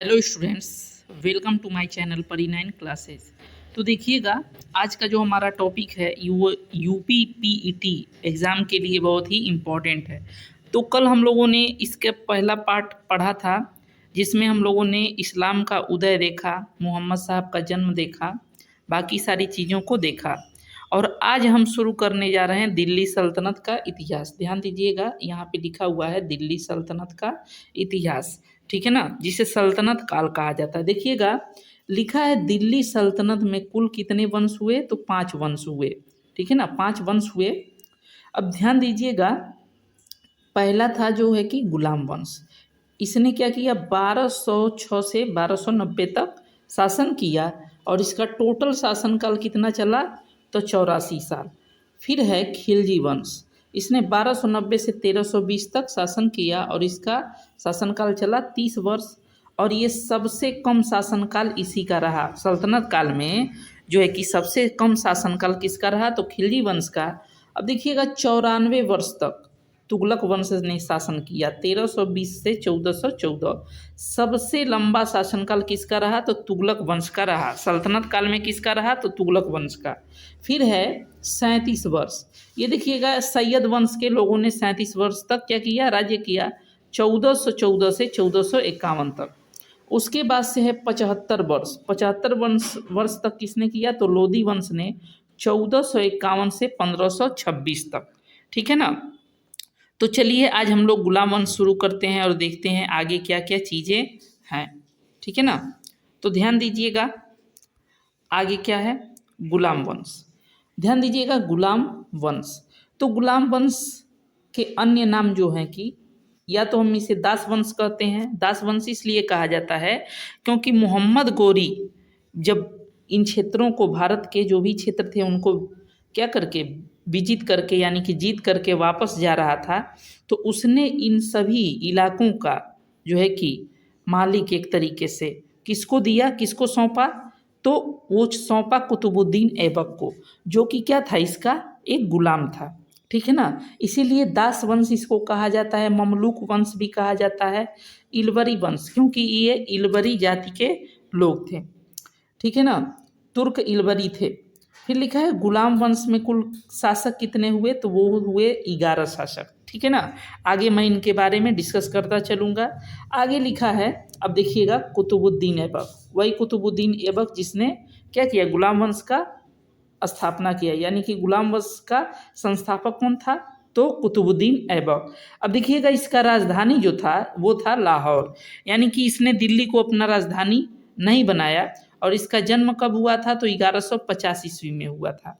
Hello students, welcome to my channel Pari 9 classes. तो देखिएगा, आज का जो हमारा टॉपिक है यूपी पीईटी एग्ज़ाम के लिए बहुत ही इम्पोर्टेंट है। तो कल हम लोगों ने इसके पहला पार्ट पढ़ा था, जिसमें हम लोगों ने इस्लाम का उदय देखा, मोहम्मद साहब का जन्म देखा, बाकी सारी चीज़ों को देखा। और आज हम शुरू करने जा रहे हैं दिल्ली सल्तनत का इतिहास। ध्यान दीजिएगा, यहाँ पे लिखा हुआ है दिल्ली सल्तनत का इतिहास, ठीक है ना, जिसे सल्तनत काल कहा जाता है। देखिएगा, लिखा है दिल्ली सल्तनत में कुल कितने वंश हुए, तो 5 वंश हुए, ठीक है ना, 5 वंश हुए। अब ध्यान दीजिएगा, पहला था जो है कि गुलाम वंश। इसने क्या किया, 1206 से 1290 तक शासन किया और इसका टोटल शासनकाल कितना चला, तो 84 साल। फिर है खिलजी वंश, इसने 1290 से 1320 तक शासन किया और इसका शासनकाल चला 30 वर्ष। और ये सबसे कम शासनकाल इसी का रहा सल्तनत काल में, जो है कि सबसे कम शासनकाल किसका रहा, तो खिलजी वंश का। अब देखिएगा, 94 वर्ष तक तुगलक वंश ने शासन किया, 1320 से 1414। सबसे लंबा शासनकाल किसका रहा, तो तुगलक वंश का रहा। सल्तनत काल में किसका रहा, तो तुगलक वंश का। फिर है 37 वर्ष। ये देखिएगा, सैयद वंश के लोगों ने 37 वर्ष तक क्या किया, राज्य किया, 1414 से 1451 तक। उसके बाद से है 75 वर्ष। 75 वर्ष तक किसने किया, तो लोधी वंश ने, 1451 से 1526 तक, ठीक है ना। तो चलिए आज हम लोग गुलाम वंश शुरू करते हैं और देखते हैं आगे क्या क्या चीज़ें हैं, ठीक है ना। तो ध्यान दीजिएगा, आगे क्या है, गुलाम वंश। ध्यान दीजिएगा, गुलाम वंश। तो गुलाम वंश के अन्य नाम जो हैं कि, या तो हम इसे दास वंश कहते हैं। दास वंश इसलिए कहा जाता है क्योंकि मोहम्मद गोरी जब इन क्षेत्रों को, भारत के जो भी क्षेत्र थे उनको क्या करके, विजित करके यानी कि जीत करके वापस जा रहा था, तो उसने इन सभी इलाकों का जो है कि मालिक एक तरीके से किसको दिया, किसको सौंपा, तो वो सौंपा कुतुबुद्दीन ऐबक को, जो कि क्या था, इसका एक गुलाम था, ठीक है ना। इसीलिए दास वंश इसको कहा जाता है। ममलूक वंश भी कहा जाता है, इलवरी वंश, क्योंकि ये इलवरी जाति के लोग थे, ठीक है ना, तुर्क इलवरी थे। फिर लिखा है गुलाम वंश में कुल शासक कितने हुए, तो वो हुए 11 शासक, ठीक है ना। आगे मैं इनके बारे में डिस्कस करता चलूँगा। आगे लिखा है, अब देखिएगा, कुतुबुद्दीन ऐबक, वही कुतुबुद्दीन ऐबक जिसने क्या किया, गुलाम वंश का स्थापना किया, यानी कि गुलाम वंश का संस्थापक कौन था, तो कुतुबुद्दीन ऐबक। अब देखिएगा, इसका राजधानी जो था वो था लाहौर, यानी कि इसने दिल्ली को अपना राजधानी नहीं बनाया। और इसका जन्म कब हुआ था, तो 1150 ईस्वी में हुआ था।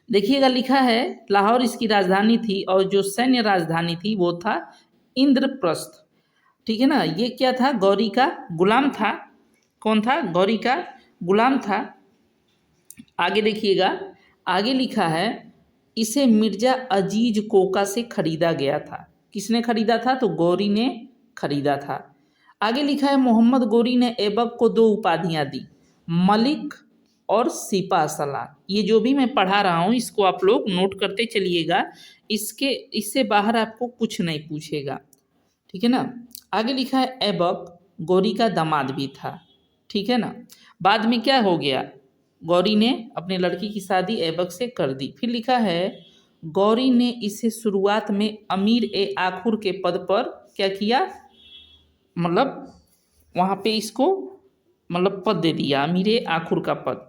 देखिएगा, लिखा है लाहौर इसकी राजधानी थी और जो सैन्य राजधानी थी वो था इंद्रप्रस्थ, ठीक है ना। ये क्या था, गौरी का गुलाम था। कौन था, गौरी का गुलाम था। आगे देखिएगा, आगे लिखा है इसे मिर्जा अजीज कोका से खरीदा गया था। किसने खरीदा था, तो गौरी ने खरीदा था। आगे लिखा है मोहम्मद गोरी ने ऐबक को 2 उपाधियां दी, मलिक और सिपा सलार। ये जो भी मैं पढ़ा रहा हूँ इसको आप लोग नोट करते चलिएगा, इससे बाहर आपको कुछ नहीं पूछेगा, ठीक है ना। आगे लिखा है ऐबक गौरी का दामाद भी था, ठीक है ना। बाद में क्या हो गया, गौरी ने अपने लड़की की शादी ऐबक से कर दी। फिर लिखा है गौरी ने इसे शुरुआत में अमीर ए आखुर के पद पर क्या किया, मतलब वहाँ पे इसको मतलब पद दे दिया, अमीर ए आखुर का पद।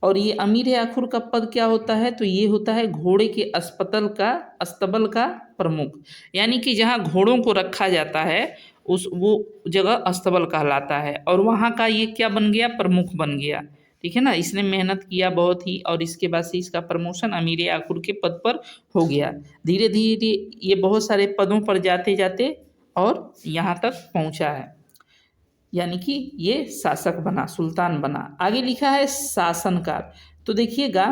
और ये अमीर आखुर का पद क्या होता है, तो ये होता है घोड़े के अस्तबल का प्रमुख, यानी कि जहाँ घोड़ों को रखा जाता है उस वो जगह अस्तबल कहलाता है। और वहाँ का ये क्या बन गया, प्रमुख बन गया, ठीक है ना। इसने मेहनत किया बहुत ही और इसके बाद से इसका प्रमोशन अमीर आखुर के पद पर हो गया। धीरे धीरे ये बहुत सारे पदों पर जाते जाते और यहाँ तक पहुँचा है, यानी कि ये शासक बना, सुल्तान बना। आगे लिखा है शासनकाल। तो देखिएगा,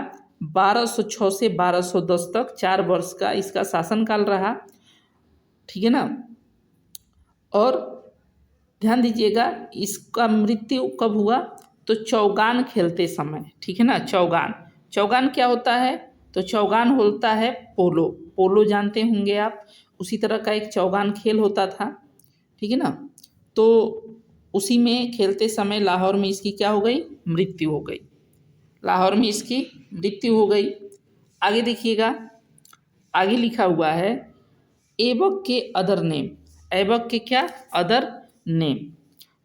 1206 से 1210 तक 4 वर्ष का इसका शासनकाल रहा, ठीक है ना। और ध्यान दीजिएगा, इसका मृत्यु कब हुआ, तो चौगान खेलते समय, ठीक है ना। चौगान, चौगान क्या होता है, तो चौगान होता है पोलो। पोलो जानते होंगे आप, उसी तरह का एक चौगान खेल होता था, ठीक है ना। तो उसी में खेलते समय लाहौर में इसकी क्या हो गई, मृत्यु हो गई। लाहौर में इसकी मृत्यु हो गई। आगे देखिएगा, आगे लिखा हुआ है ऐबक के अदर नेम। ऐबक के क्या, अदर नेम।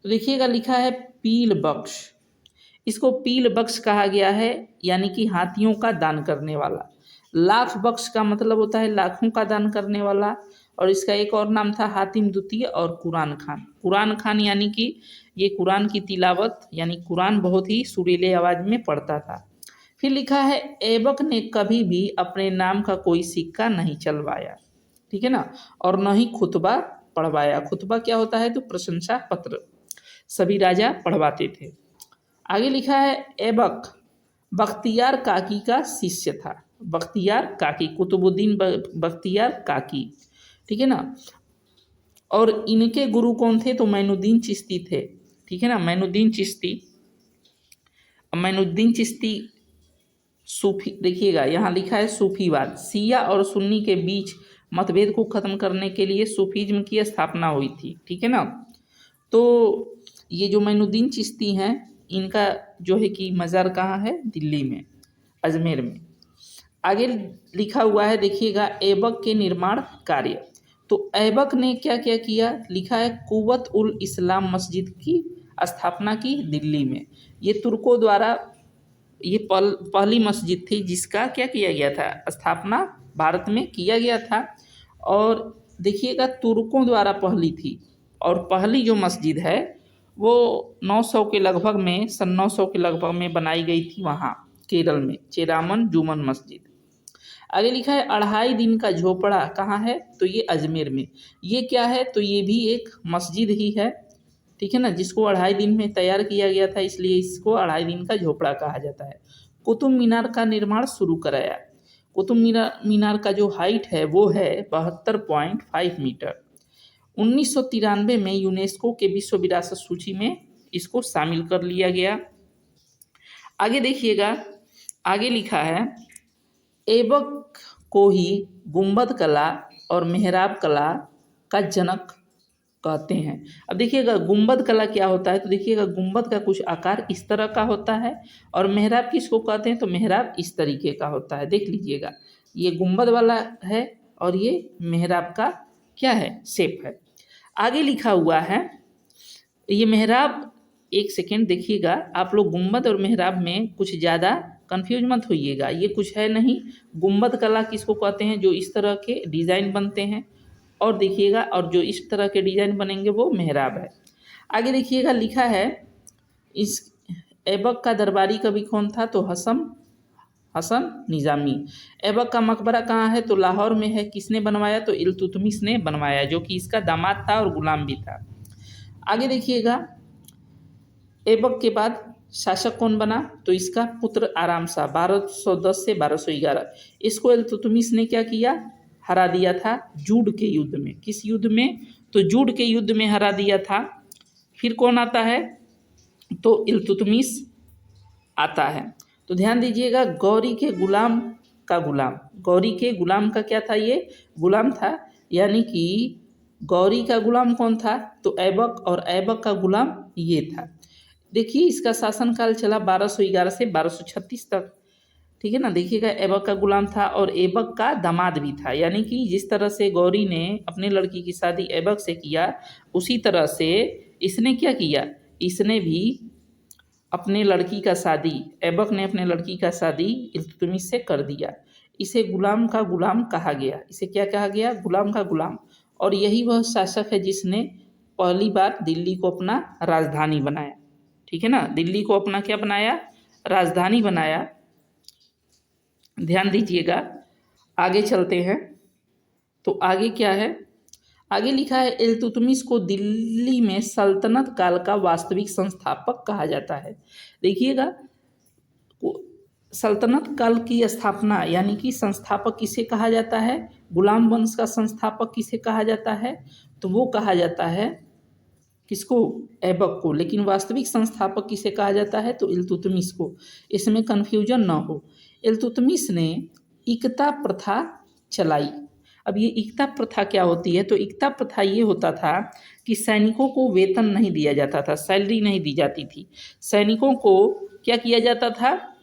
तो देखिएगा लिखा है पील बख्श। इसको पील बख्श कहा गया है, यानी कि हाथियों का दान करने वाला। लाख बख्श का मतलब होता है लाखों का दान करने वाला। और इसका एक और नाम था हातिम द्वितीय और कुरान खान। कुरान खान यानी कि ये कुरान की तिलावत, यानी कुरान बहुत ही सुरीले आवाज़ में पढ़ता था। फिर लिखा है ऐबक ने कभी भी अपने नाम का कोई सिक्का नहीं चलवाया, ठीक है ना, और न ही खुतबा पढ़वाया। खुतबा क्या होता है, तो प्रशंसा पत्र सभी राजा पढ़वाते थे। आगे लिखा है ऐबक बख्तियार काकी का शिष्य था। बख्तियार काकी, कुतुबुद्दीन बख्तियार काकी, ठीक है ना। और इनके गुरु कौन थे, तो मैनुद्दीन चिश्ती थे, ठीक है ना। मैनुद्दीन चिश्ती, मैनुद्दीन चिश्ती सूफी, देखिएगा यहाँ लिखा है सूफीवाद, शिया और सुन्नी के बीच मतभेद को खत्म करने के लिए सूफीज्म की स्थापना हुई थी, ठीक है ना। तो ये जो मैनुद्दीन चिश्ती हैं, इनका जो है कि मज़ार कहाँ है, दिल्ली में, अजमेर में। आगे लिखा हुआ है देखिएगा ऐबक के निर्माण कार्य। तो ऐबक ने क्या क्या किया, लिखा है कुव्वत उल इस्लाम मस्जिद की स्थापना की दिल्ली में। ये तुर्कों द्वारा ये पहली मस्जिद थी जिसका क्या किया गया था, स्थापना भारत में किया गया था। और देखिएगा तुर्कों द्वारा पहली थी, और पहली जो मस्जिद है वो 900 के लगभग में, सन 900 के लगभग में बनाई गई थी वहाँ केरल में, चेरामन जुमन मस्जिद। आगे लिखा है 2.5 दिन का झोपड़ा कहाँ है, तो ये अजमेर में। ये क्या है, तो ये भी एक मस्जिद ही है, ठीक है ना, जिसको 2.5 दिन में तैयार किया गया था, इसलिए इसको 2.5 दिन का झोपड़ा कहा जाता है। कुतुब मीनार का निर्माण शुरू कराया। कुतुब मीनार का जो हाइट है वो है 72.5 मीटर। 1993 में यूनेस्को के विश्व विरासत सूची में इसको शामिल कर लिया गया। आगे देखिएगा, आगे लिखा है ऐबक को ही गुंबद कला और मेहराब कला का जनक कहते हैं। अब देखिएगा गुंबद कला क्या होता है, तो देखिएगा गुंबद का कुछ आकार इस तरह का होता है, और मेहराब किसको कहते हैं, तो मेहराब इस तरीके का होता है। देख लीजिएगा, ये गुंबद वाला है और ये मेहराब का क्या है, शेप है। आगे लिखा हुआ है ये मेहराब, एक सेकेंड देखिएगा, आप लोग गुंबद और मेहराब में कुछ ज़्यादा कंफ्यूज मत होइएगा, ये कुछ है नहीं। गुंबद कला किसको कहते हैं, जो इस तरह के डिज़ाइन बनते हैं, और देखिएगा, और जो इस तरह के डिज़ाइन बनेंगे वो मेहराब है। आगे देखिएगा लिखा है इस ऐबक का दरबारी कवि कौन था, तो हसन निज़ामी। ऐबक का मकबरा कहाँ है, तो लाहौर में है। किसने बनवाया, तो इल्तुतमिश ने बनवाया, जो कि इसका दामाद था और गुलाम भी था। आगे देखिएगा ऐबक के बाद शासक कौन बना, तो इसका पुत्र आराम शाह 1210 से 1211। इसको इल्तुतमिश ने क्या किया, हरा दिया था जूड के युद्ध में। किस युद्ध में, तो जूड के युद्ध में हरा दिया था। फिर कौन आता है, तो इल्तुतमिश आता है। तो ध्यान दीजिएगा गौरी के गुलाम का गुलाम, गौरी के गुलाम का क्या था, ये गुलाम था, यानी कि गौरी का गुलाम कौन था, तो ऐबक, और ऐबक का गुलाम ये था। देखिए इसका शासनकाल चला 1211 से 1236 तक, ठीक है ना। देखिएगा ऐबक का गुलाम था और ऐबक का दामाद भी था, यानी कि जिस तरह से गौरी ने अपने लड़की की शादी ऐबक से किया, उसी तरह से इसने क्या किया, इसने भी अपने लड़की का शादी, ऐबक ने अपने लड़की का शादी इल्तुतमिश से कर दिया। इसे गुलाम का गुलाम कहा गया। इसे क्या कहा गया, गुलाम का गुलाम। और यही वह शासक है जिसने पहली बार दिल्ली को अपना राजधानी बनाया, ठीक है ना। दिल्ली को अपना क्या बनाया, राजधानी बनाया। ध्यान दीजिएगा, आगे चलते हैं। तो आगे क्या है, आगे लिखा है इल्तुतमिश को दिल्ली में सल्तनत काल का वास्तविक संस्थापक कहा जाता है। देखिएगा सल्तनत काल की स्थापना, यानी कि संस्थापक किसे कहा जाता है, गुलाम वंश का संस्थापक किसे कहा जाता है, तो वो कहा जाता है किसको, ऐबक को। लेकिन वास्तविक संस्थापक किसे कहा जाता है, तो इल्तुतमिश को। इसमें कन्फ्यूजन ना हो। इल्तुतमिश ने इकता प्रथा चलाई। अब ये एकता प्रथा क्या होती है? तो एकता प्रथा ये होता था कि सैनिकों को वेतन नहीं दिया जाता था, सैलरी नहीं दी जाती थी। सैनिकों को क्या किया जाता था?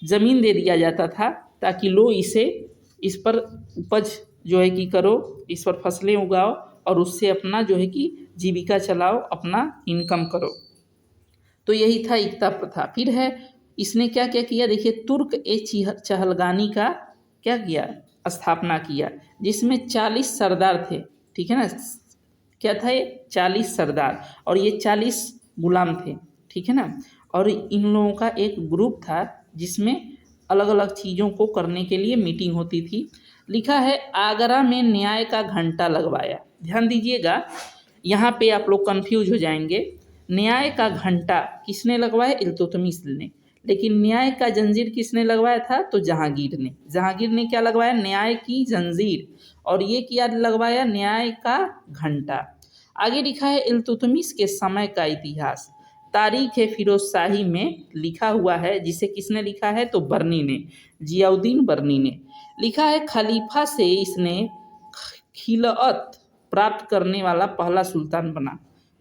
ज़मीन दे दिया जाता था ताकि लो इस पर उपज जो है कि करो, इस पर फसलें उगाओ और उससे अपना जो है कि जीविका चलाओ, अपना इनकम करो। तो यही था एकता प्रथा। फिर है इसने क्या क्या किया? देखिए, तुर्क ए चहलगानी का क्या किया? स्थापना किया, जिसमें 40 सरदार थे। ठीक है ना? क्या था ये? 40 सरदार और ये 40 गुलाम थे। ठीक है ना? और इन लोगों का एक ग्रुप था जिसमें अलग अलग चीज़ों को करने के लिए मीटिंग होती थी। लिखा है आगरा में न्याय का घंटा लगवाया। ध्यान दीजिएगा, यहाँ पे आप लोग कंफ्यूज हो जाएंगे। न्याय का घंटा किसने लगवाया? इल्तुतमिश ने। लेकिन न्याय का जंजीर किसने लगवाया था? तो जहांगीर ने। जहांगीर ने क्या लगवाया? न्याय की जंजीर। और ये क्या लगवाया? न्याय का घंटा। आगे लिखा है इल्तुतमिश के समय का इतिहास। तारीख है फिरोजशाही में लिखा हुआ है, जिसे किसने लिखा है? तो बर्नी ने, जियाउद्दीन बर्नी ने। लिखा है खलीफा से इसने खिलाफत प्राप्त करने वाला पहला सुल्तान बना।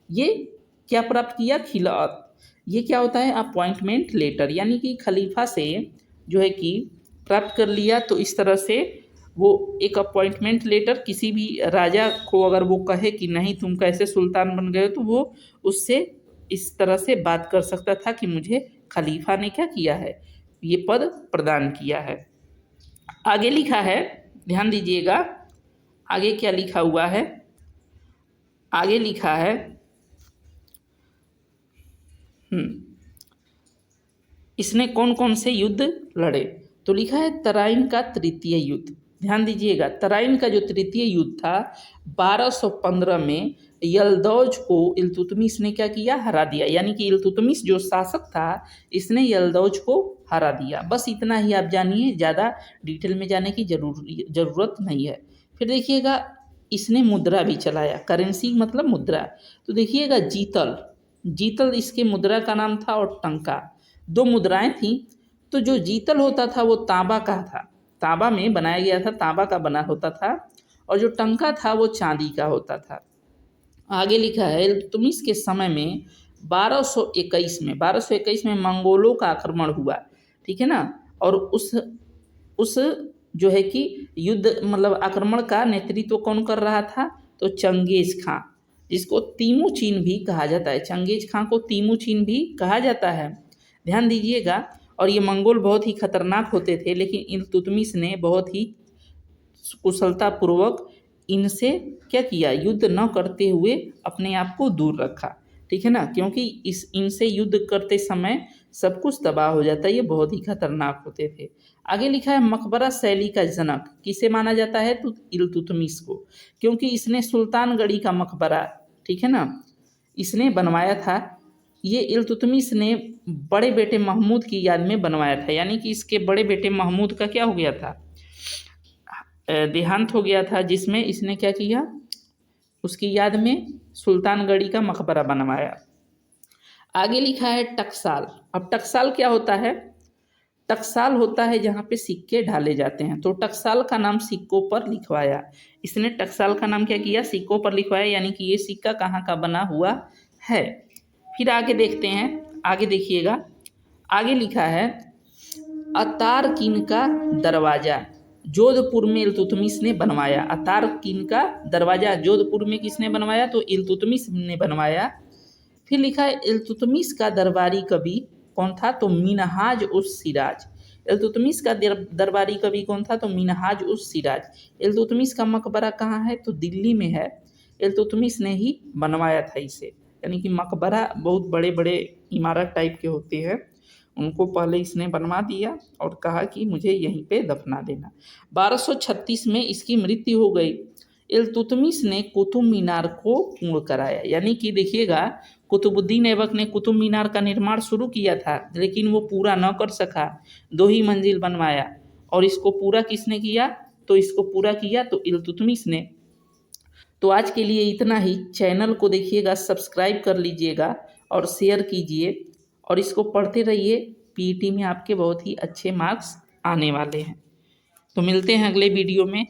ये क्या प्राप्त किया? खिलाफत। ये क्या होता है? अपॉइंटमेंट लेटर, यानी कि खलीफा से जो है कि प्राप्त कर लिया। तो इस तरह से वो एक अपॉइंटमेंट लेटर, किसी भी राजा को अगर वो कहे कि नहीं तुम कैसे सुल्तान बन गए, तो वो उससे इस तरह से बात कर सकता था कि मुझे खलीफा ने क्या किया है? ये पद प्रदान किया है। आगे लिखा है, ध्यान दीजिएगा, आगे क्या लिखा हुआ है? आगे लिखा है इसने कौन कौन से युद्ध लड़े? तो लिखा है तराइन का तृतीय युद्ध। ध्यान दीजिएगा, तराइन का जो तृतीय युद्ध था 1215 में यल्दौज को इल्तुतमिश ने क्या किया? हरा दिया। यानी कि इल्तुतमिश जो शासक था, इसने यल्दौज को हरा दिया। बस इतना ही आप जानिए, ज़्यादा डिटेल में जाने की ज़रूरत नहीं है। फिर देखिएगा, इसने मुद्रा भी चलाया। करेंसी मतलब मुद्रा। तो देखिएगा, जीतल इसके मुद्रा का नाम था, और टंका। 2 मुद्राएं थीं। तो जो जीतल होता था वो तांबा का था, तांबा में बनाया गया था, तांबा का बना होता था। और जो टंका था वो चांदी का होता था। आगे लिखा है इल्तुतमिश के समय में 1221 में मंगोलों का आक्रमण हुआ। ठीक है ना? और उस जो है कि युद्ध मतलब आक्रमण का नेतृत्व कौन कर रहा था? तो चंगेज खां, जिसको तीमूचिन भी कहा जाता है। चंगेज खां को तीमूचिन भी कहा जाता है। ध्यान दीजिएगा। और ये मंगोल बहुत ही खतरनाक होते थे, लेकिन इल्तुतमिश ने बहुत ही कुशलतापूर्वक इनसे क्या किया? युद्ध न करते हुए अपने आप को दूर रखा। ठीक है ना? क्योंकि इनसे युद्ध करते समय सब कुछ तबाह हो जाता है, ये बहुत ही खतरनाक होते थे। आगे लिखा है मकबरा शैली का जनक किसे माना जाता है? तो इल्तुतमिश को, क्योंकि इसने सुल्तानगढ़ी का मकबरा, ठीक है ना, इसने बनवाया था। ये इल्तुतमिश ने बड़े बेटे महमूद की याद में बनवाया था। यानी कि इसके बड़े बेटे महमूद का क्या हो गया था? देहांत हो गया था, जिसमें इसने क्या किया? उसकी याद में सुल्तानगढ़ी का मकबरा बनवाया। आगे लिखा है टकसाल। अब टकसाल क्या होता है? टकसाल होता है जहाँ पे सिक्के ढाले जाते हैं। तो टकसाल का नाम सिक्कों पर लिखवाया। इसने टकसाल का नाम क्या किया? सिक्कों पर लिखवाया। यानी कि ये सिक्का कहाँ का बना हुआ है। फिर आगे देखते हैं, आगे देखिएगा, आगे लिखा है अतारकिन का दरवाज़ा जोधपुर में इल्तुतमिश ने बनवाया। अतारकिन का दरवाज़ा जोधपुर में किसने बनवाया? तो इल्तुतमिश ने बनवाया। फिर लिखा है इल्तुतमिश का दरबारी कवि कौन था? तो मिनहाज उस सिराज। इल्तुतमिश का दरबारी कवि कौन था? तो मिनहाज उस सिराज। इल्तुतमिश का मकबरा कहाँ है? तो दिल्ली में है। इल्तुतमिश ने ही बनवाया था इसे। यानी कि मकबरा बहुत बड़े बड़े इमारत टाइप के होते हैं, उनको पहले इसने बनवा दिया और कहा कि मुझे यहीं पे दफना देना। 1236 में इसकी मृत्यु हो गई। इल्तुतमिश ने कुतुब मीनार को पूर्ण कराया। यानी कि देखिएगा, कुतुबुद्दीन ऐबक ने कुतुब मीनार का निर्माण शुरू किया था, लेकिन वो पूरा न कर सका। 2 ही मंजिल बनवाया। और इसको पूरा किसने किया? तो इसको पूरा किया तो इल्तुतमिश ने। तो आज के लिए इतना ही। चैनल को देखिएगा, सब्सक्राइब कर लीजिएगा और शेयर कीजिए, और इसको पढ़ते रहिए। पीईटी में आपके बहुत ही अच्छे मार्क्स आने वाले हैं। तो मिलते हैं अगले वीडियो में।